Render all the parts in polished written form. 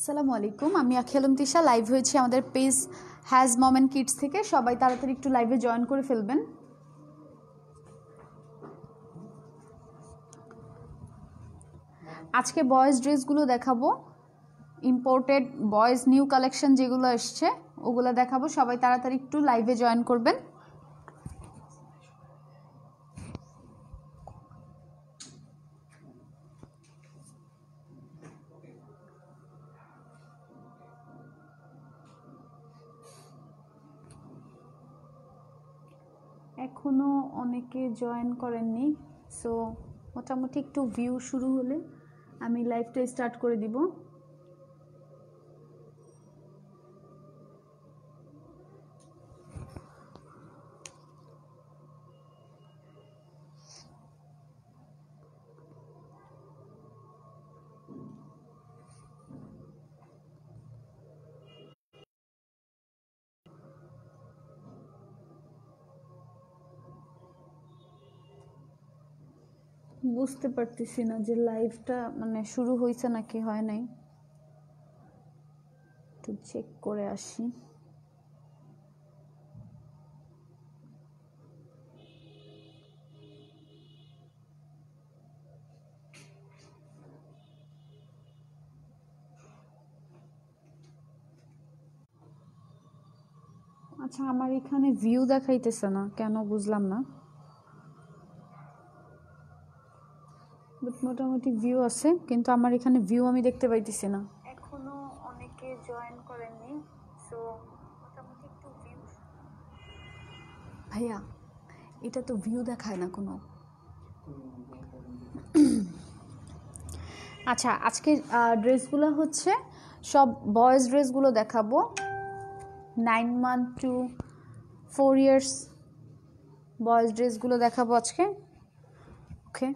আসসালামু আলাইকুম, আমি আখিয়ালুম তিশা। লাইভ হয়েছি আমাদের page has mom and kids থেকে। সবাই তাড়াতাড়ি একটু লাইভে জয়েন করে ফেলবেন। আজকে বয়েজ ড্রেসগুলো দেখাবো, ইম্পোর্টেড বয়েজ নিউ কালেকশন যেগুলো এসছে ওগুলো দেখাবো। সবাই তাড়াতাড়ি একটু লাইভে জয়েন করবেন। এখনো অনেকে জয়েন করেননি, সো মোটামুটি একটু ভিউ শুরু হলে আমি লাইভটা স্টার্ট করে দিব। বুঝতে পারতেছি না যে লাইভটা মানে শুরু হয়েছে নাকি হয় নাই, একটু চেক করে আসি। আচ্ছা, আমার এখানে ভিউ দেখাইতেছে না কেন বুঝলাম না, বাট মোটামুটি ভিউ আছে, কিন্তু আমার এখানে ভিউ আমি দেখতে পাইতেছি না। এখনো অনেকে জয়েন করেননি, সো মোটামুটি একটু ভিউ। ভাইয়া, এটা তো ভিউ দেখায় না কোনো। আচ্ছা, আজকে ড্রেসগুলো হচ্ছে সব বয়েজ ড্রেসগুলো দেখাবো, 9 মান্থ টু 4 ইয়ার্স বয়েজ ড্রেসগুলো দেখাবো আজকে। ওকে,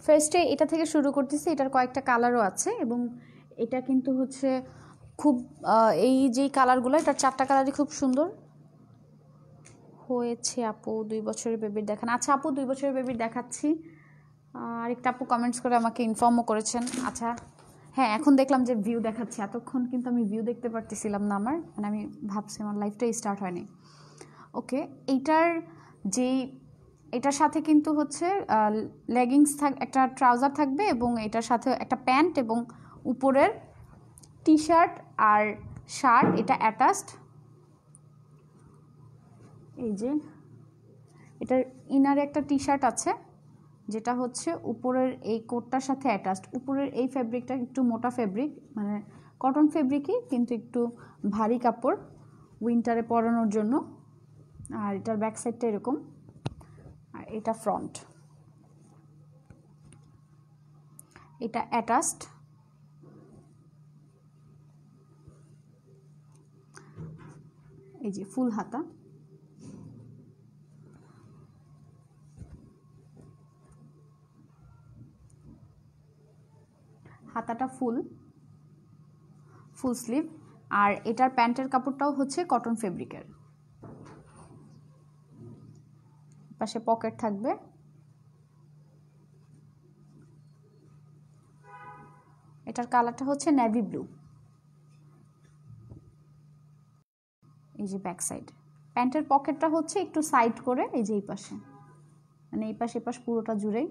ফার্স্টে এটা থেকে শুরু করতেছি। এটার কয়েকটা কালারও আছে এবং এটা কিন্তু হচ্ছে খুব এই যেই কালারগুলো, এটার 4টা কালারই খুব সুন্দর হয়েছে। আপু 2 বছরের বেবির দেখান। আচ্ছা আপু, 2 বছরের বেবির দেখাচ্ছি। আরেকটা আপু কমেন্টস করে আমাকে ইনফর্মও করেছেন। আচ্ছা হ্যাঁ, এখন দেখলাম যে ভিউ দেখাচ্ছে, এতক্ষণ কিন্তু আমি ভিউ দেখতে পারতেছিলাম না। আমার মানে আমি ভাবছি আমার লাইফটাই স্টার্ট হয়নি। ওকে, এটার সাথে কিন্তু হচ্ছে লেগিংস একটা ট্রাউজার থাকবে এবং এটার সাথে একটা প্যান্ট এবং উপরের টি শার্ট আর শার্ট, এটা অ্যাটাচড। এই যে এটার ইনারে একটা টি শার্ট আছে যেটা হচ্ছে উপরের এই কোটটার সাথে অ্যাটাচড। উপরের এই ফ্যাব্রিকটা একটু মোটা ফ্যাব্রিক, মানে কটন ফ্যাব্রিকই কিন্তু একটু ভারী কাপড় উইন্টারে পরানোর জন্য। আর এটার ব্যাক সাইডটা এরকম, আর এটা ফ্রন্ট, এটা অ্যাটাচড। এই যে ফুল হাতা, হাতাটা ফুল স্লিভ। আর এটার প্যান্টের কাপড়টাও হচ্ছে কটন ফেব্রিকের। পাশে পকেট থাকবে। এটার কালারটা হচ্ছে নেভি ব্লু। এই যে ব্যাক সাইড, প্যান্টের পকেটটা হচ্ছে একটু সাইড করে, এই যে এই পাশে, মানে এই পাশে পাশ পুরোটা জুড়েই।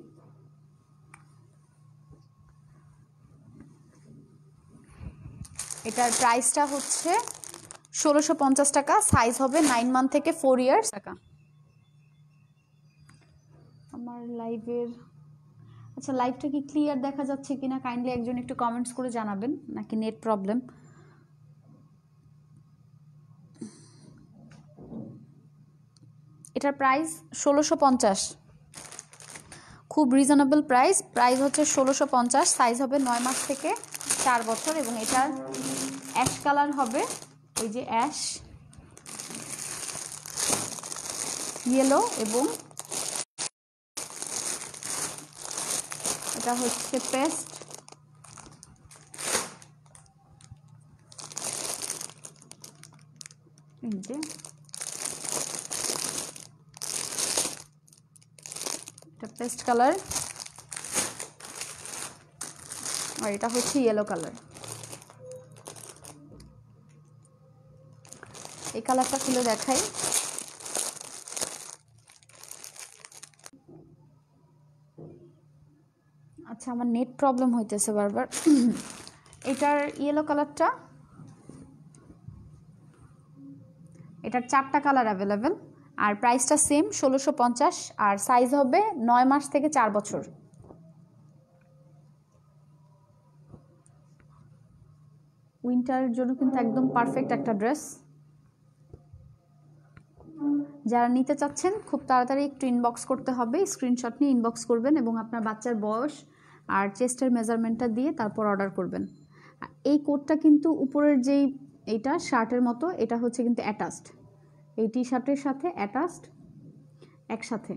এটার প্রাইসটা হচ্ছে 1650 টাকা। সাইজ হবে 9 মান্থ থেকে 4 ইয়ার্স টাকা। আমার লাইভের আচ্ছা, লাইভটা কি ক্লিয়ার দেখা যাচ্ছে কিনা কাইন্ডলি একজন একটু কমেন্টস করে জানাবেন, নাকি নেট প্রবলেম। এটার প্রাইস 1650, খুব রিজনেবল প্রাইস হচ্ছে 1650। সাইজ হবে 9 মাস থেকে 4 বছর এবং এটার অ্যাশ কালার হবে, এই যে অ্যাশ, ইয়েলো এবং এটা হচ্ছে পেস্ট। এই যে এটা পেস্ট কালার, আর এটা হচ্ছে ইয়েলো কালার। এই কালারটা খুলে দেখাই। আচ্ছা, আমার নেট প্রবলেম হইতেছে বারবার। এটার ইয়েলো কালারটা, এটার 4টা কালার অ্যাভেলেবেল, আর প্রাইসটা সেম 1650, আর সাইজ হবে 9 মাস থেকে 4 বছর। উইন্টারের জন্য কিন্তু একদম পারফেক্ট একটা ড্রেস। যারা নিতে চাচ্ছেন খুব তাড়াতাড়ি একটু ইনবক্স করতে হবে, স্ক্রিনশট নিয়ে ইনবক্স করবেন এবং আপনার বাচ্চার বয়স আর চেস্টের মেজারমেন্টটা দিয়ে তারপর অর্ডার করবেন। এই কোটটা কিন্তু উপরের যেই এইটা শার্টের মতো, এটা হচ্ছে কিন্তু অ্যাটাচড, এই টি শার্টের সাথে অ্যাটাচড একসাথে।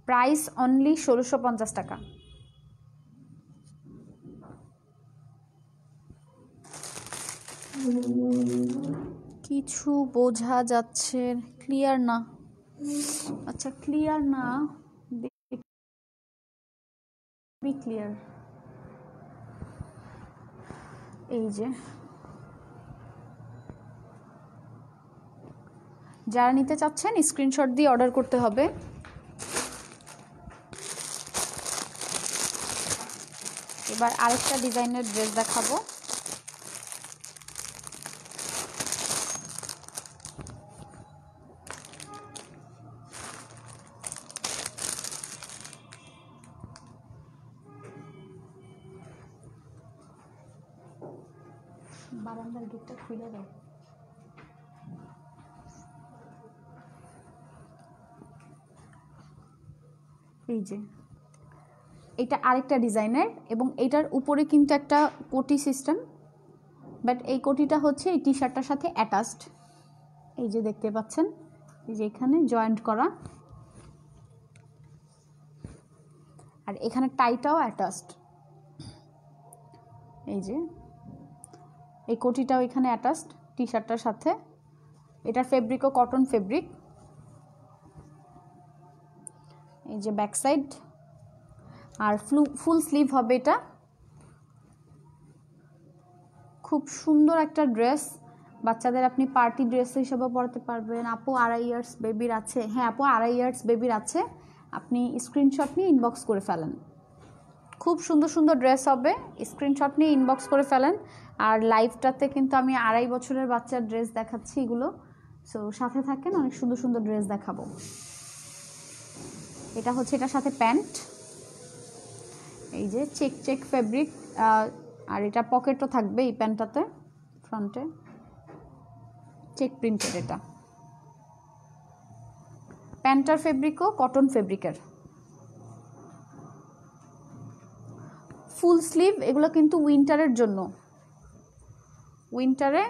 প্রাইস অনলি 1650 টাকা। কিছু বোঝা যাচ্ছে, ক্লিয়ার না। আচ্ছা, ক্লিয়ার না, ক্লিয়ার। এই যে যারা নিতে চাচ্ছেন স্ক্রিনশট দিয়ে অর্ডার করতে হবে। এবার আরেকটা ডিজাইনের ড্রেস দেখাবো। বারান্দার গেটটা খুলে দাও। এই যে এটা আরেকটা ডিজাইনের, এবং এটার উপরে কিন্তু একটা কোটি সিস্টেম, বাট এই কোটিটা হচ্ছে এই টি শার্টটার সাথে অ্যাটাচড। এই যে দেখতে পাচ্ছেন, এই যে এখানে জয়েন্ট করা, আর এখানে টাইটাও অ্যাটাচড। এই যে এই কোটিটাও এখানে অ্যাটাচড টি শার্টটার সাথে। এটার ফেব্রিকও কটন ফেব্রিক। এই যে ব্যাক সাইড, আর ফুল স্লিভ হবে এটা। খুব সুন্দর একটা ড্রেস, বাচ্চাদের আপনি পার্টি ড্রেস হিসেবে পরতে পারবেন। আপু 2.5 ইয়ার্স বেবির আছে? হ্যাঁ আপু, 2.5 ইয়ার্স বেবির আছে। আপনি স্ক্রিনশট নিয়ে ইনবক্স করে ফেলেন। খুব সুন্দর সুন্দর ড্রেস হবে, স্ক্রিনশট নিয়ে ইনবক্স করে ফেলেন। আর লাইভটাতে কিন্তু আমি 2.5 বছরের বাচ্চার ড্রেস দেখাচ্ছি এগুলো, সো সাথে থাকেন, অনেক সুন্দর সুন্দর ড্রেস দেখাবো। এটা হচ্ছে এটার সাথে প্যান্ট, এই যে চেক চেক ফেব্রিক, আর এটা পকেটও থাকবে এই প্যান্টটাতে, ফ্রন্টে চেক প্রিন্টের। এটা প্যান্টার ফেব্রিকও কটন ফেব্রিকের, ফুল স্লিভ। এগুলো কিন্তু উইন্টারের জন্য, উইন্টারে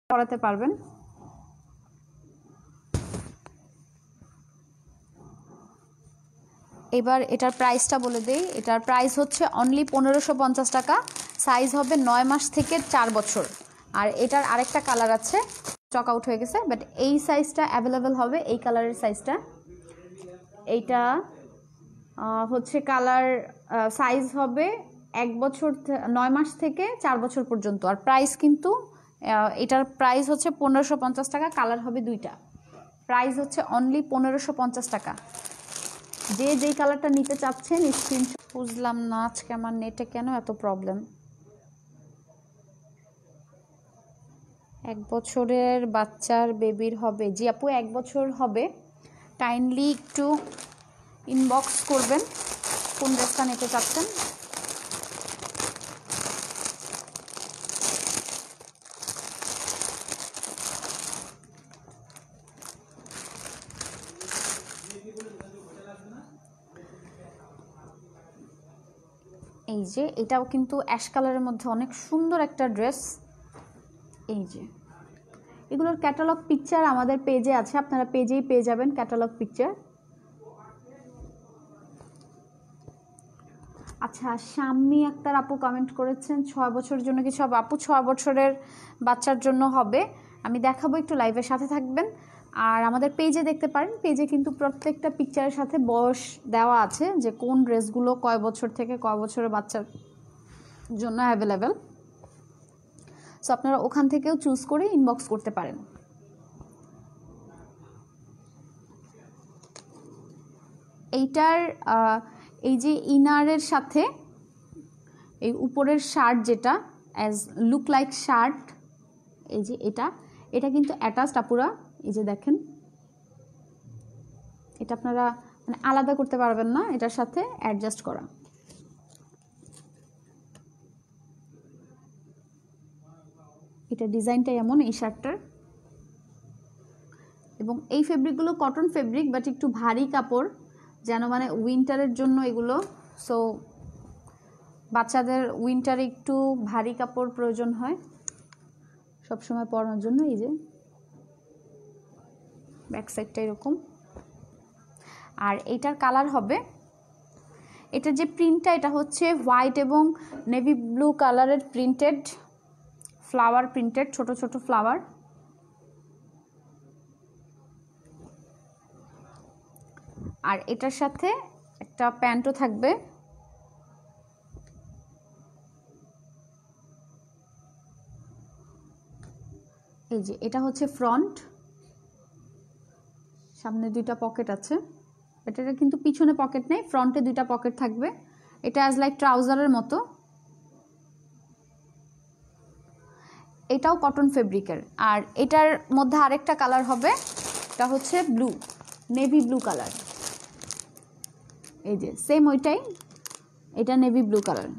পরাতে পারবেন। এবার এটার প্রাইসটা বলে দেই। এটার প্রাইস হচ্ছে অনলি 1550 টাকা। সাইজ হবে 9 মাস থেকে 4 বছর। আর এটার আরেকটা কালার আছে, স্টক আউট হয়ে গেছে, বাট এই সাইজটা অ্যাভেলেবেল হবে, এই কালারের সাইজটা। এইটা হচ্ছে কালার, সাইজ হবে 1 বছর 9 মাস থেকে 4 বছর পর্যন্ত। আর প্রাইস কিন্তু এটার প্রাইস হচ্ছে 1550 টাকা। কালার হবে 2টা। প্রাইস হচ্ছে অনলি 1550 টাকা। যে যেই কালারটা নিতে চাচ্ছেন স্ক্রিনশট। বুঝলাম না আজকে আমার নেটে কেন এত প্রবলেম। 1 বছরের বাচ্চার বেবির হবে? জি আপু, 1 বছর হবে। কাইন্ডলি একটু ইনবক্স করবেন কোন ড্রেসটা নিতে চাচ্ছেন। এই যে এটাও কিন্তু অ্যাশ কালারের মধ্যে অনেক সুন্দর একটা ড্রেস। এই যে এগুলোর ক্যাটালগ পিকচার আমাদের পেজে আছে, আপনারা পেজেই পেয়ে যাবেন ক্যাটালগ পিকচার। আচ্ছা, শাম্মী আক্তার আপু কমেন্ট করেছেন 6 বছরের জন্য কিছু হবে? আপু 6 বছরের বাচ্চার জন্য হবে, আমি দেখাবো, একটু লাইভের সাথে থাকবেন। আর আমাদের পেজে দেখতে পারেন, পেজে কিন্তু প্রত্যেকটা পিকচারের সাথে বয়স দেওয়া আছে, যে কোন ড্রেসগুলো কয় বছর থেকে কয় বছরের বাচ্চার জন্য অ্যাভেলেবেল। সো আপনারা ওখান থেকেও চুজ করে ইনবক্স করতে পারেন। এইটার এই যে ইনারের সাথে এই উপরের শার্ট যেটা অ্যাজ লুক লাইক শার্ট, এই যে এটা কিন্তু অ্যাটাচড আপুরা, এই যে দেখেন, এটা আপনারা মানে আলাদা করতে পারবেন না, এটার সাথে অ্যাডজাস্ট করা। এটা ডিজাইনটাই এমন এই শার্টটার। এবং এই ফেব্রিকগুলো কটন ফেব্রিক, বাট একটু ভারী কাপড়, যেন মানে উইন্টারের জন্য এগুলো। সো বাচ্চাদের উইন্টারে একটু ভারী কাপড় প্রয়োজন হয় সবসময় পরানোর জন্য। এই যে ব্যাক সাইডটা এরকম। আর এইটার কালার হবে, এটার যে প্রিন্টটা, এটা হচ্ছে হোয়াইট এবং নেভি ব্লু কালারের প্রিন্টেড, ফ্লাওয়ার প্রিন্টেড, ছোট ছোট ফ্লাওয়ার। আর এটার সাথে একটা প্যান্টও থাকবে। এই যে এটা হচ্ছে ফ্রন্ট, সামনে দুইটা পকেট আছে, এটা কিন্তু পিছনে পকেট নেই, ফ্রন্টে দুইটা পকেট থাকবে। এটা অ্যাজ লাইক ট্রাউজারের মতো। এটাও কটন ফেব্রিকের। আর এটার মধ্যে আরেকটা কালার হবে, এটা হচ্ছে ব্লু, নেভি ব্লু কালার। এই যে সেম ওইটাই, এটা নেভি ব্লু কালার।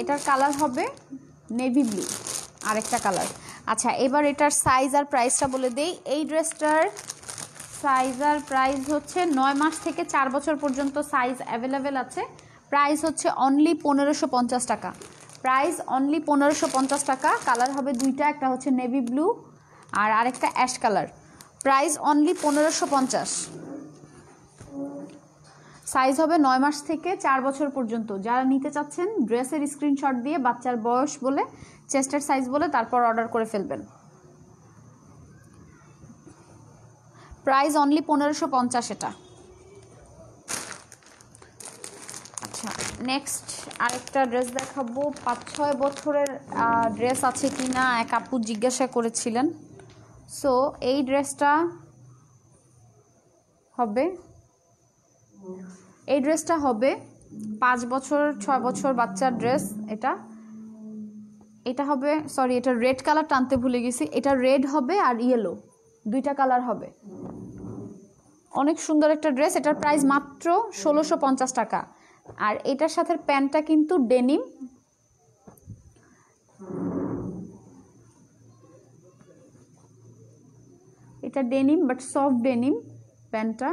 এটার কালার হবে নেভি ব্লু, আরেকটা কালার। আচ্ছা, এবার এটার সাইজ আর প্রাইসটা বলে দেই। এই ড্রেসটার সাইজ আর প্রাইস হচ্ছে 9 মাস থেকে 4 বছর পর্যন্ত সাইজ অ্যাভেলেবেল আছে। প্রাইস হচ্ছে অনলি 1550 টাকা। প্রাইস অনলি 1550 টাকা। কালার হবে দুইটা, একটা হচ্ছে নেভি ব্লু আর আরেকটা ash colour. Price only 1550। Size হবে 9 মাস থেকে 4 বছর পর্যন্ত। যারা নিতে চাচ্ছেন ড্রেসের স্ক্রিনশট দিয়ে বাচ্চার বয়স বলে, চেস্টের সাইজ বলে তারপর অর্ডার করে ফেলবেন। প্রাইস অনলি 1550 এটা। আচ্ছা, নেক্সট আরেকটা ড্রেস দেখাবো। 5-6 বছরের ড্রেস আছে কি না এক আপু জিজ্ঞাসা করেছিলেন। সো এই ড্রেসটা হবে, এই ড্রেসটা হবে 5 বছর 6 বছর বাচ্চার ড্রেস। এটা হবে, সরি এটা রেড কালার টানতে ভুলে গেছি, এটা রেড হবে আর ইয়েলো, দুইটা কালার হবে। অনেক সুন্দর একটা ড্রেস। এটার প্রাইস মাত্র 1650 টাকা। আর এটার সাথে প্যান্টটা কিন্তু ডেনিম, এটা ডেনিম বাট সফট ডেনিম প্যান্টটা।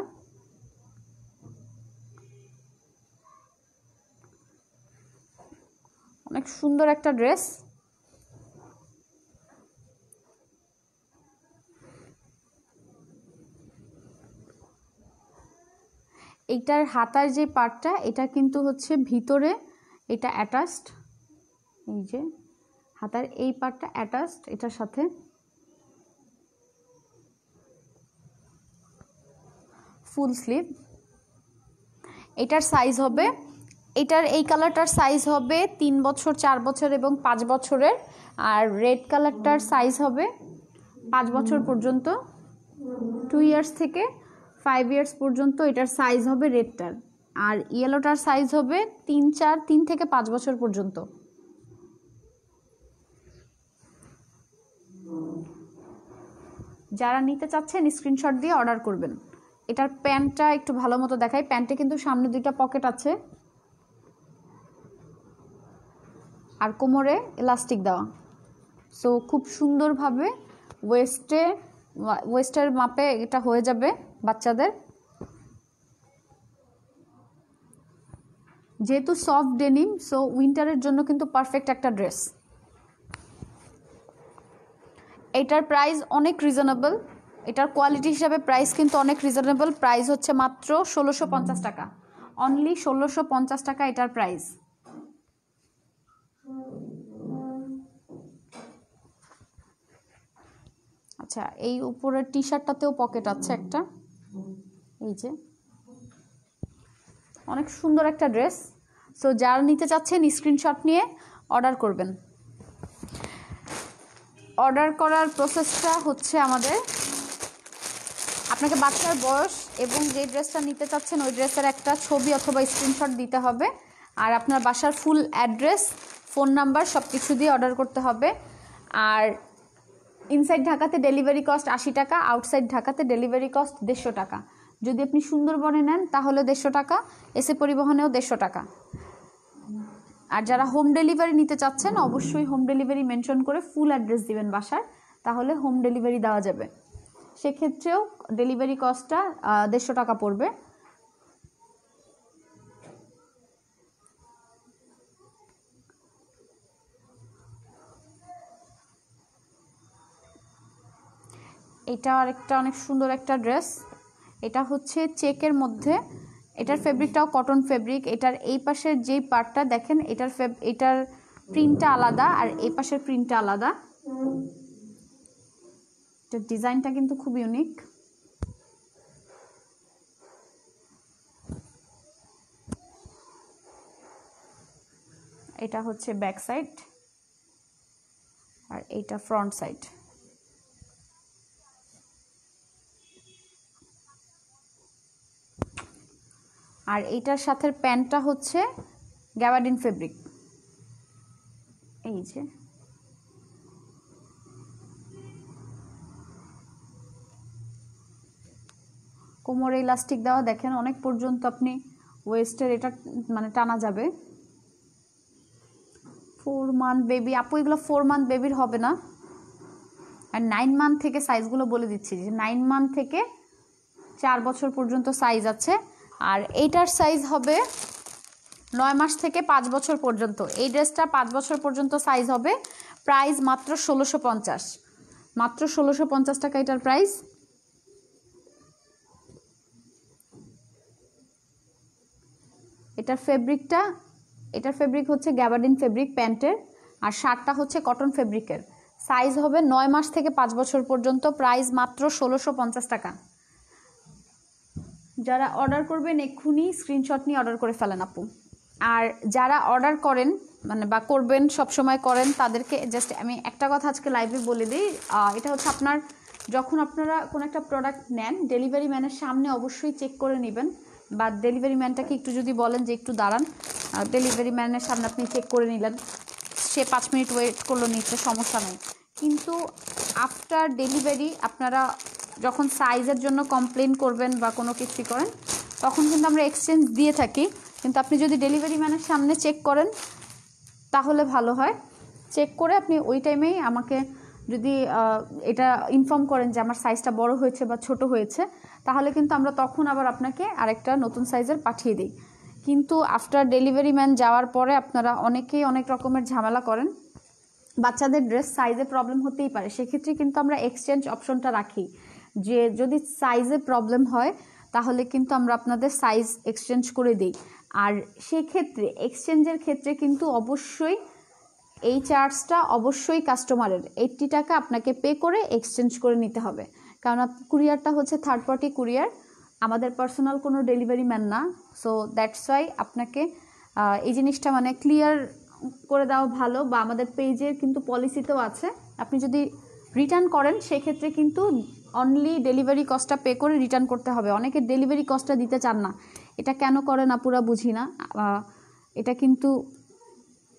অনেক সুন্দর একটা ড্রেস। এইটার হাতার যে পার্টটা, এটা কিন্তু হচ্ছে ভিতরে এটা অ্যাটাচড। এই যে হাতার এই পার্টটা অ্যাটাচড এটার সাথে। Full sleeve. এটার সাইজ হবে, এটার এই কালারটার সাইজ হবে 3 বছর 4 বছর এবং 5 বছরের। আর রেড কালারটার সাইজ হবে 5 বছর পর্যন্ত, 2 ইয়ার্স থেকে 5 ইয়ার্স পর্যন্ত এটার সাইজ হবে রেডটার। আর ইয়েলোটার সাইজ হবে 3 থেকে 5 বছর পর্যন্ত। যারা নিতে চাচ্ছেন স্ক্রিনশট দিয়ে অর্ডার করবেন। এটার প্যান্টটা একটু ভালো মতো দেখাই। প্যান্টে কিন্তু সামনে দুইটা পকেট আছে আর কোমরে ইলাস্টিক দেওয়া। সো খুব সুন্দরভাবে ওয়েস্টের মাপে এটা হয়ে যাবে বাচ্চাদের। যেহেতু সফট ডেনিম, সো উইন্টারের জন্য কিন্তু পারফেক্ট একটা ড্রেস। এটার প্রাইস অনেক রিজনেবল, এটার কোয়ালিটি হিসাবে প্রাইস কিন্তু অনেক রিজনেবল। প্রাইস হচ্ছে মাত্র 1650 টাকা, অনলি 1650 টাকা এটার প্রাইস। আচ্ছা, এই উপরের টি শার্টটাতেও পকেট আছে একটা, এই যে অনেক সুন্দর একটা ড্রেস। সো যারা নিতে চাচ্ছেন স্ক্রিনশট নিয়ে অর্ডার করবেন। অর্ডার করার প্রসেসটা হচ্ছে আমাদের, আপনাকে বাচ্চার বয়স এবং যে ড্রেসটা নিতে চাচ্ছেন ওই ড্রেসের একটা ছবি অথবা স্ক্রিনশট দিতে হবে, আর আপনার বাসার ফুল অ্যাড্রেস, ফোন নাম্বার সব কিছু দিয়ে অর্ডার করতে হবে। আর ইনসাইড ঢাকাতে ডেলিভারি কস্ট 80 টাকা, আউটসাইড ঢাকাতে ডেলিভারি কস্ট 150 টাকা। যদি আপনি সুন্দরবনে নেন তাহলে 150 টাকা, এসে পরিবহনেও 150 টাকা। আর যারা হোম ডেলিভারি নিতে চাচ্ছেন অবশ্যই হোম ডেলিভারি মেনশন করে ফুল অ্যাড্রেস দিবেন বাসার, তাহলে হোম ডেলিভারি দেওয়া যাবে। সেক্ষেত্রেও ডেলিভারি কস্টটা 150 টাকা পড়বে। এটা আরেকটা অনেক সুন্দর একটা ড্রেস, এটা হচ্ছে চেকের মধ্যে, এটার ফেব্রিকটাও কটন ফেব্রিক। এটার এই পাশের যেই পার্টটা দেখেন এটার প্রিন্টটা আলাদা আর এই পাশের প্রিন্টটা আলাদা। এটার ডিজাইনটা কিন্তু খুব ইউনিক। এটা হচ্ছে ব্যাক সাইড আর এইটা ফ্রন্ট সাইড। আর এইটার সাথে প্যান্টটা হচ্ছে গ্যাবার্ডিন ফেব্রিক, এই যে কোমরে ইলাস্টিক দেওয়া, দেখেন অনেক পর্যন্ত আপনি ওয়েস্টের এটা মানে টানা যাবে। 4 মান্থ বেবি, আপু এগুলো 4 মান্থ বেবির হবে না। আর 9 মান্থ থেকে সাইজগুলো বলে দিচ্ছি, যে 9 মান্থ থেকে 4 বছর পর্যন্ত সাইজ আছে। আর এইটার সাইজ হবে 9 মাস থেকে 5 বছর পর্যন্ত। এই ড্রেসটা 5 বছর পর্যন্ত সাইজ হবে। প্রাইস মাত্র 1650, মাত্র 1650 টাকা এটার প্রাইস। এটার ফেব্রিক হচ্ছে গ্যাবার্ডিন ফেব্রিক প্যান্টের, আর শার্টটা হচ্ছে কটন ফেব্রিকের। সাইজ হবে 9 মাস থেকে 5 বছর পর্যন্ত। প্রাইস মাত্র 1650 টাকা। যারা অর্ডার করবেন এক্ষুনি স্ক্রিনশট নিয়ে অর্ডার করে ফেলেন আপু। আর যারা অর্ডার করেন মানে বা করবেন, সবসময় করেন, তাদেরকে জাস্ট আমি একটা কথা আজকে লাইভে বলে দিই। এটা হচ্ছে যখন আপনারা কোনো একটা প্রোডাক্ট নেন, ডেলিভারি ম্যানের সামনে অবশ্যই চেক করে নেবেন, বা ডেলিভারি ম্যানটাকে একটু যদি বলেন যে একটু দাঁড়ান, ডেলিভারি ম্যানের সামনে আপনি চেক করে নিলেন, সে 5 মিনিট ওয়েট করলো, নিচ্ছে, সমস্যা নেই। কিন্তু আফটার ডেলিভারি আপনারা যখন সাইজের জন্য কমপ্লেন করবেন বা কোনো কিছু করেন, তখন কিন্তু আমরা এক্সচেঞ্জ দিয়ে থাকি। কিন্তু আপনি যদি ডেলিভারি ম্যানের সামনে চেক করেন তাহলে ভালো হয়। চেক করে আপনি ওই টাইমেই আমাকে যদি এটা ইনফর্ম করেন যে আমার সাইজটা বড় হয়েছে বা ছোট হয়েছে, তাহলে কিন্তু আমরা তখন আবার আপনাকে আরেকটা নতুন সাইজের পাঠিয়ে দিই। কিন্তু আফটার ডেলিভারি ম্যান যাওয়ার পরে আপনারা অনেকেই অনেক রকমের ঝামেলা করেন, বাচ্চাদের ড্রেস সাইজে প্রবলেম হতেই পারে। সেক্ষেত্রে কিন্তু আমরা এক্সচেঞ্জ অপশনটা রাখি, যে যদি সাইজে প্রবলেম হয় তাহলে কিন্তু আমরা আপনাদের সাইজ এক্সচেঞ্জ করে দিই। আর সেক্ষেত্রে এক্সচেঞ্জের ক্ষেত্রে কিন্তু অবশ্যই এই চার্জটা অবশ্যই কাস্টমারের 80 টাকা আপনাকে পে করে এক্সচেঞ্জ করে নিতে হবে। কারণ কুরিয়ারটা হচ্ছে থার্ড পার্টি কুরিয়ার, আমাদের পার্সোনাল কোনো ডেলিভারি ম্যান না। সো দ্যাটস ওয়াই আপনাকে এই জিনিসটা মানে ক্লিয়ার করে দেওয়া ভালো। বা আমাদের পেজের কিন্তু পলিসিতেও আছে, আপনি যদি রিটার্ন করেন সেক্ষেত্রে কিন্তু অনলি ডেলিভারি কস্টটা পে করে রিটার্ন করতে হবে। অনেকে ডেলিভারি কস্টটা দিতে চান না, এটা কেন করে না পুরা বুঝি না। এটা কিন্তু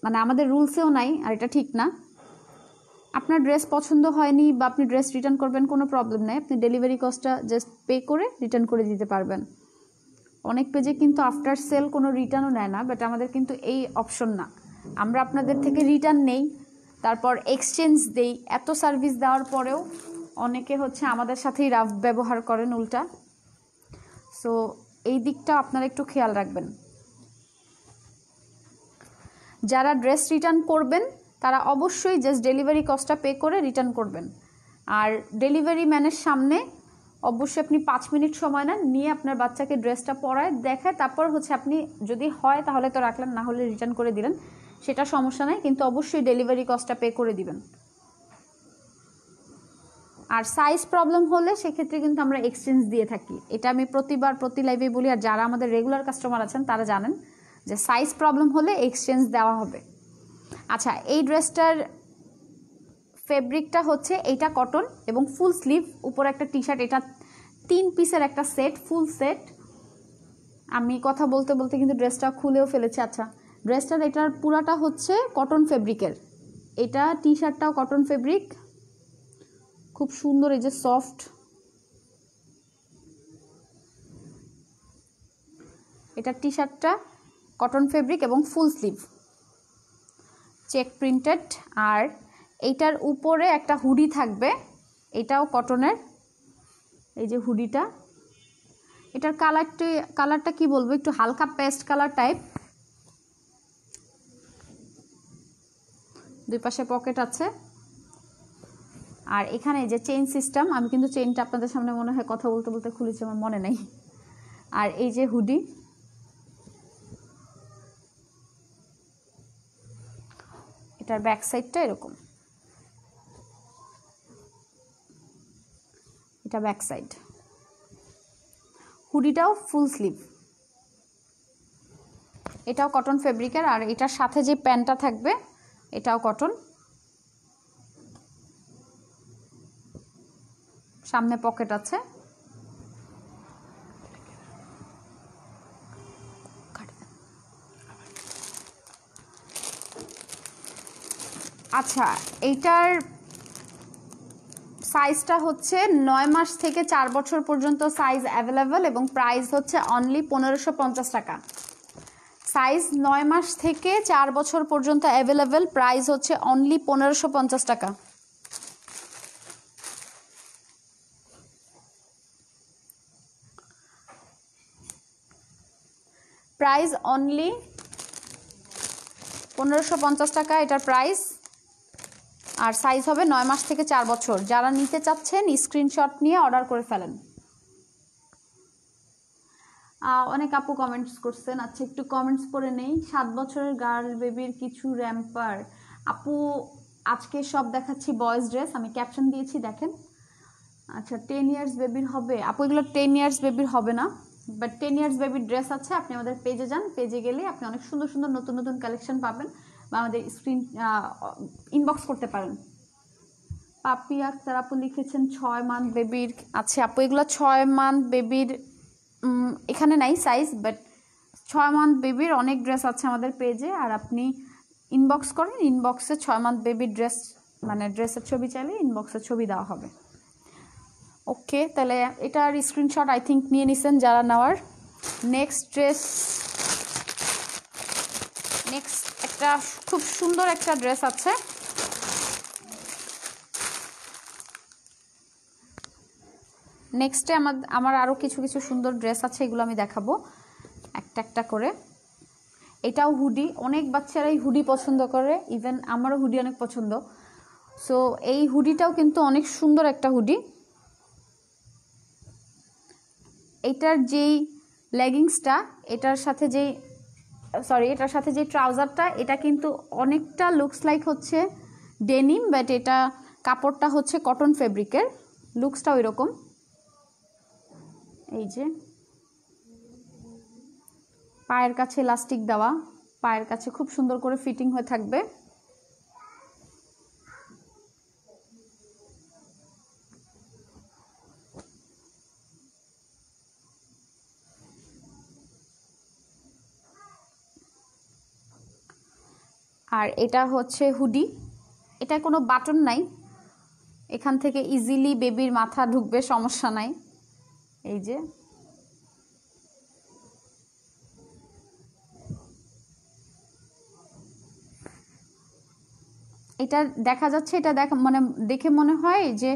মানে আমাদের রুলসেও নাই, আর এটা ঠিক না। আপনার ড্রেস পছন্দ হয়নি বা আপনি ড্রেস রিটার্ন করবেন, কোনো প্রবলেম নেই, আপনি ডেলিভারি কস্টটা জাস্ট পে করে রিটার্ন করে দিতে পারবেন। অনেক পেজে কিন্তু আফটার সেল কোনো রিটার্নও নেয় না, বাট আমাদের কিন্তু এই অপশন না। আমরা আপনাদের থেকে রিটার্ন নেই, তারপর এক্সচেঞ্জ দেই, এত সার্ভিস দেওয়ার পরেও অনেকে হচ্ছে আমাদের সাথেই রাফ ব্যবহার করেন উল্টা। সো এই দিকটা আপনারা একটু খেয়াল রাখবেন। যারা ড্রেস রিটার্ন করবেন তারা অবশ্যই জাস্ট ডেলিভারি কস্টটা পে করে রিটার্ন করবেন। আর ডেলিভারি ম্যানের সামনে অবশ্যই আপনি 5 মিনিট সময় নেন, নিয়ে আপনার বাচ্চাকে ড্রেসটা পরায় দেখায়, তারপর হচ্ছে আপনি যদি হয় তাহলে তো রাখলেন, না হলে রিটার্ন করে দিলেন, সেটা সমস্যা নাই, কিন্তু অবশ্যই ডেলিভারি কস্টটা পে করে দিবেন। আর সাইজ প্রবলেম হলে সেক্ষেত্রে কিন্তু আমরা এক্সচেঞ্জ দিয়ে থাকি, এটা আমি প্রতি লাইভে বলি। আর যারা আমাদের রেগুলার কাস্টমার আছেন তারা জানেন যে সাইজ প্রবলেম হলে এক্সচেঞ্জ দেওয়া হবে। আচ্ছা, এই ড্রেসটার ফেব্রিকটা হচ্ছে এইটা কটন এবং ফুল স্লিভ, উপরে একটা টি শার্ট, এটা 3 পিসের একটা সেট, ফুল সেট। আমি কথা বলতে বলতে কিন্তু ড্রেসটা খুলেও ফেলেছি। আচ্ছা, ড্রেসটার এটার পুরাটা হচ্ছে কটন ফেব্রিকের, এটা টি শার্টটাও কটন ফেব্রিক, খুব সুন্দর, এই যে সফট। এটা টি শার্টটা কটন ফেব্রিক এবং ফুল স্লিভ, চেক প্রিন্টেড। আর এইটার উপরে একটা হুডি থাকবে, এটাও কটনের, এই যে হুডিটা। এটার কালারটা কি বলবো, একটু হালকা পেস্ট কালার টাইপ, দুই পাশে পকেট আছে। আর এখানে যে চেইন সিস্টেম, আমি কিন্তু চেইনটা আপনাদের সামনে মনে হয় কথা বলতে বলতে খুলেছি, আমার মনে নেই। আর এই যে হুডি, এটার ব্যাক সাইডটা এরকম, এটা ব্যাক সাইড। হুডিটাও ফুল স্লিভ, এটাও কটন ফেব্রিকের। আর এটার সাথে যে প্যান্টটা থাকবে এটাও কটন, সামনে পকেট আছে। আচ্ছা, এইটার সাইজটা হচ্ছে 9 মাস থেকে 4 বছর পর্যন্ত সাইজ অ্যাভেলেবেল এবং প্রাইস হচ্ছে অনলি 1550 টাকা। সাইজ 9 মাস থেকে 4 বছর পর্যন্ত অ্যাভেলেবেল, প্রাইস হচ্ছে অনলি 1550 টাকা। প্রাইস অনলি 1550 টাকা এটার প্রাইস। আর সাইজ হবে 9 মাস থেকে 4 বছর। যারা নিতে চাচ্ছেন স্ক্রিনশট নিয়ে অর্ডার করে ফেলেন। অনেক আপু কমেন্টস করছেন, আচ্ছা একটু কমেন্টস পড়ে নেই। 7 বছরের গার্ল বেবির কিছু র্যাম্পার। আপু আজকে সব দেখাচ্ছি বয়েজ ড্রেস, আমি ক্যাপশন দিয়েছি দেখেন। আচ্ছা, 10 ইয়ার্স বেবির হবে আপু, এগুলো 10 ইয়ার্স বেবির হবে না, বাট 10 ইয়ার্স বেবির ড্রেস আছে। আপনি আমাদের পেজে যান, পেজে গেলে আপনি অনেক সুন্দর সুন্দর নতুন নতুন কালেকশন পাবেন, বা আমাদের ইনবক্স করতে পারেন। পাপি আক্তার আপু লিখেছেন 6 মান্থ বেবির। আচ্ছা আপু, এগুলো 6 মান্থ বেবির এখানে নাই সাইজ, বাট 6 মান্থ বেবির অনেক ড্রেস আছে আমাদের পেজে। আর আপনি ইনবক্স করেন, ইনবক্সে 6 মান্থ বেবির ড্রেস, মানে ড্রেসের ছবি চাইলে ইনবক্সের ছবি দেওয়া হবে। ওকে, তাহলে এটার স্ক্রিনশট আই থিঙ্ক নিয়ে নিছেন যারা নেওয়ার। নেক্সট ড্রেস, নেক্সট একটা খুব সুন্দর একটা ড্রেস আছে, নেক্সটে আমার আরও কিছু কিছু সুন্দর ড্রেস আছে, এগুলো আমি দেখাবো একটা একটা করে। এটাও হুডি, অনেক বাচ্চারাই হুডি পছন্দ করে, ইভেন আমারও হুডি অনেক পছন্দ। সো এই হুডিটাও কিন্তু অনেক সুন্দর একটা হুডি। এটার যেই লেগিংসটা, এটার সাথে যে ট্রাউজারটা, এটা কিন্তু অনেকটা লুকস লাইক হচ্ছে ডেনিম, বাট এটা কাপড়টা হচ্ছে কটন ফেব্রিকের, লুকসটা ওই রকম। এই যে পায়ের কাছে ইলাস্টিক দেওয়া, পায়ের কাছে খুব সুন্দর করে ফিটিং হয়ে থাকবে। আর এটা হচ্ছে হুডি, এটা কোনো বাটন নাই, এখান থেকে ইজিলি বেবির মাথা ঢুকবে, সমস্যা নাই। এই যে এটা দেখা যাচ্ছে, এটা মানে দেখে মনে হয় যে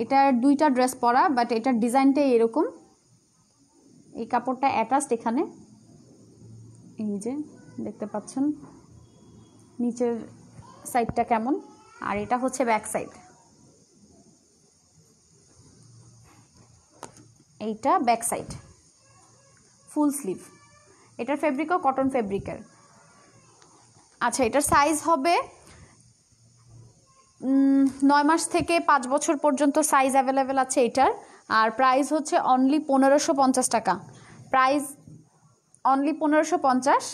এটার দুইটা ড্রেস পরা, বাট এটার ডিজাইনটাই এরকম। এই কাপড়টা অ্যাটাচড এখানে, এই যে দেখতে পাচ্ছেন নিচের সাইডটা কেমন, আর এটা হচ্ছে ব্যাক সাইড। এইটা ব্যাক সাইড, ফুল স্লিভ। এটার ফেব্রিকও কটন ফেব্রিকের। আচ্ছা, এটার সাইজ হবে 9 মাস থেকে 5 বছর পর্যন্ত সাইজ অ্যাভেলেবেল আছে এটার। আর প্রাইস হচ্ছে অনলি 1550 টাকা। Price only 1550।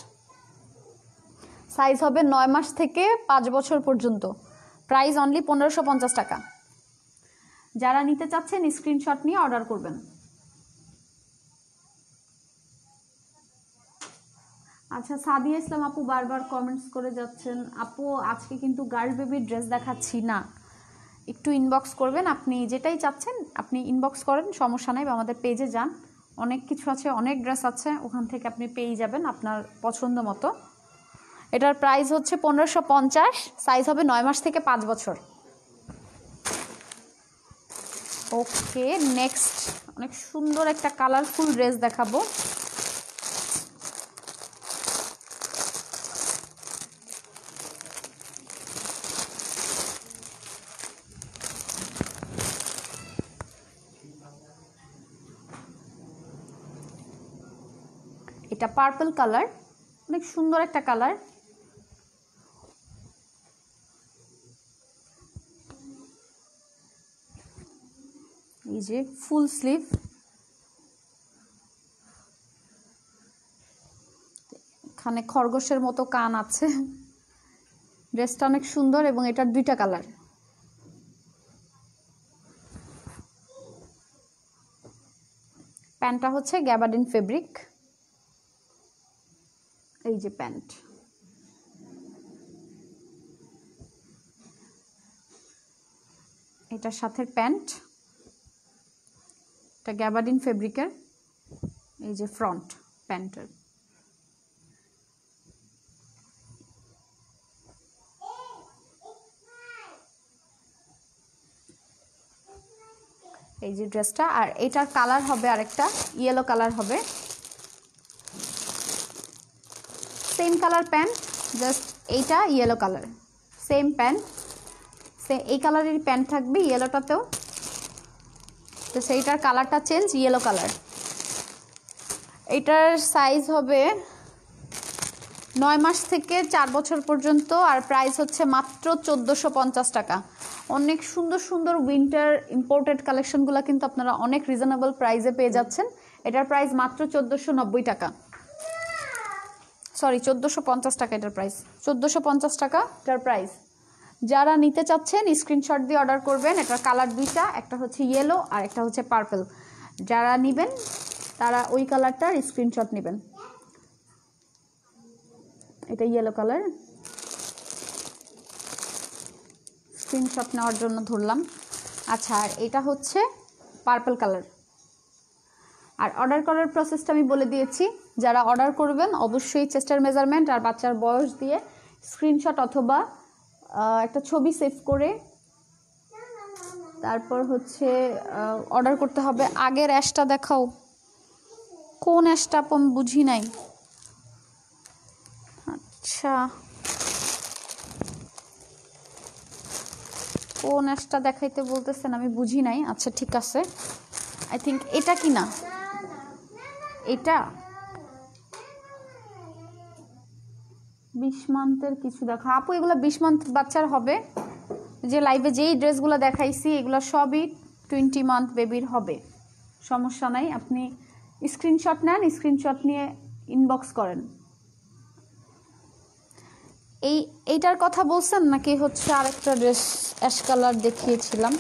সাইজ হবে 9 মাস থেকে 5 বছর পর্যন্ত। প্রাইস অনলি 1550 টাকা। যারা নিতে চাচ্ছেন স্ক্রিনশট নিয়ে অর্ডার করবেন। আচ্ছা, সাদিয়া ইসলাম আপু বারবার কমেন্টস করে যাচ্ছেন, আপু আজকে কিন্তু গার্ল বেবির ড্রেস দেখাচ্ছি না, একটু ইনবক্স করবেন। আপনি যেটাই চাচ্ছেন আপনি ইনবক্স করেন, সমস্যা নাই, বা আমাদের পেজে যান, অনেক কিছু আছে, অনেক ড্রেস আছে, ওখান থেকে আপনি পেয়ে যাবেন আপনার পছন্দ মতো। এটার প্রাইস হচ্ছে 1550। সাইজ হবে 9 মাস থেকে 5 বছর। ওকে, নেক্সট অনেক সুন্দর একটা কালারফুল ড্রেস দেখাবো। এটা পার্পল কালার, অনেক সুন্দর একটা কালার। এই যে ফুল স্লিভ, এখানে খরগোশের মতো কান আছে। ড্রেসটা অনেক সুন্দর এবং এটার দুইটা কালার। প্যান্টটা হচ্ছে গ্যাবার্ডিন ফেব্রিক, এই যে প্যান্ট। এটার সাথে প্যান্ট, এটা গ্যাবার্ডিন ফেব্রিকের, এই যে ফ্রন্ট প্যান্টের। এই যে ড্রেসটা, আর এটার কালার হবে আরেকটা ইয়েলো কালার হবে। সেম কালার প্যান্ট, জাস্ট এইটা ইয়েলো কালার, সেম প্যান্ট, এই কালারের প্যান্ট থাকবে ইয়েলোটাতেও, তো সেইটার কালারটা চেঞ্জ, ইয়েলো কালার। এটার সাইজ হবে 9 মাস থেকে 4 বছর পর্যন্ত, আর প্রাইস হচ্ছে মাত্র 1450 টাকা। অনেক সুন্দর সুন্দর উইন্টার ইম্পোর্টেড কালেকশনগুলো কিন্তু আপনারা অনেক রিজনেবল প্রাইসে পেয়ে যাচ্ছেন। এটার প্রাইস মাত্র 1490 টাকা, সরি 1450 টাকা। এটার প্রাইস 1450 টাকা এটার প্রাইস। যারা নিতে চাচ্ছেন স্ক্রিনশট দিয়ে অর্ডার করবেন। এটার কালার দুইটা, একটা হচ্ছে ইয়েলো আর একটা হচ্ছে পার্পল। যারা নেবেন তারা ওই কালারটার স্ক্রিনশট নেবেন। এটা ইয়েলো কালার, স্ক্রিনশট নেওয়ার জন্য ধরলাম। আচ্ছা, আর এটা হচ্ছে পার্পল কালার। আর অর্ডার করার প্রসেসটা আমি বলে দিয়েছি। যারা অর্ডার করবেন অবশ্যই চেস্টের মেজারমেন্ট আর বাচ্চার বয়স দিয়ে স্ক্রিনশট অথবা একটা ছবি সেভ করে তারপর হচ্ছে অর্ডার করতে হবে। আগের অ্যাশটা দেখাও, কোন অ্যাশটা আমি বুঝি নাই। আচ্ছা, কোন অ্যাশটা দেখাইতে বলতেছেন আমি বুঝি নাই। আচ্ছা ঠিক আছে, আই থিঙ্ক এটা কি না, এটা 20 মান্থের কিছু দেখা আপু, এগুলো 20 মান্থ বাচ্চার হবে। যে লাইভে যেই ড্রেসগুলো দেখাইছি এগুলো সবই 20 মান্থ বেবির হবে, সমস্যা নাই। আপনি স্ক্রিনশট নেন, স্ক্রিনশট নিয়ে ইনবক্স করেন। এইটার কথা বলছেন নাকি হচ্ছে আরেকটা ড্রেস অ্যাশ কালার দেখিয়েছিলাম?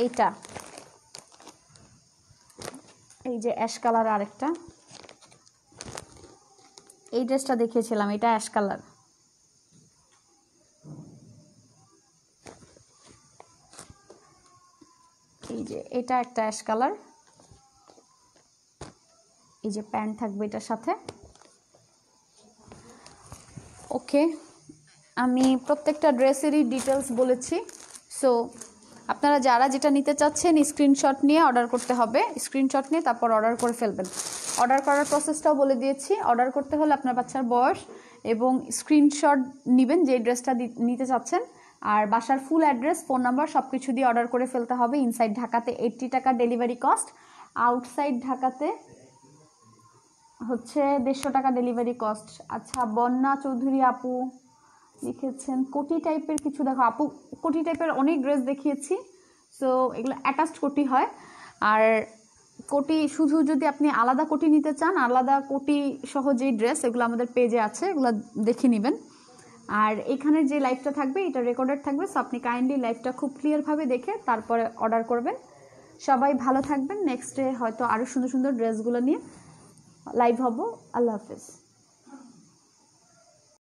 এইটা, এই যে অ্যাশ কালার আরেকটা, এই ড্রেসটা দেখিয়েছিলাম, এটা অ্যাশ কালার। এই যে এটা একটা অ্যাশ কালার, এই যে প্যান্ট থাকবে এটার সাথে। ওকে, আমি প্রত্যেকটা ড্রেসেরই ডিটেলস বলেছি। সো আপনারা যারা যেটা নিতে চাচ্ছেন স্ক্রিনশট নিয়ে অর্ডার করতে হবে, স্ক্রিনশট নিয়ে তারপর অর্ডার করে ফেলবেন। অর্ডার করার প্রসেসটাও বলে দিয়েছি। অর্ডার করতে হলে আপনার বাচ্চার বয়স এবং স্ক্রিনশট নেবেন যে ড্রেসটা নিতে চাচ্ছেন, আর বাসার ফুল অ্যাড্রেস, ফোন নাম্বার সব কিছু দিয়ে অর্ডার করে ফেলতে হবে। ইনসাইড ঢাকাতে 80 টাকা ডেলিভারি কস্ট, আউটসাইড ঢাকাতে হচ্ছে 150 টাকা ডেলিভারি কস্ট। আচ্ছা, বন্যা চৌধুরী আপু লিখেছেন কোটি টাইপের কিছু, দেখো আপু কোটি টাইপের অনেক ড্রেস দেখিয়েছি। সো এগুলো অ্যাটাচড কোটি হয়, আর কোটি শুধু যদি আপনি আলাদা কোটি নিতে চান, আলাদা কোটি সহ যেই ড্রেস এগুলো আমাদের পেজে আছে, এগুলো দেখে নেবেন। আর এখানে যে লাইভটা থাকবে এটা রেকর্ডেড থাকবে, সো আপনি কাইন্ডলি লাইভটা খুব ক্লিয়ারভাবে দেখে তারপরে অর্ডার করবেন। সবাই ভালো থাকবেন। নেক্সটে হয়তো আরও সুন্দর সুন্দর ড্রেসগুলো নিয়ে লাইভ হব। আল্লাহ হাফেজ।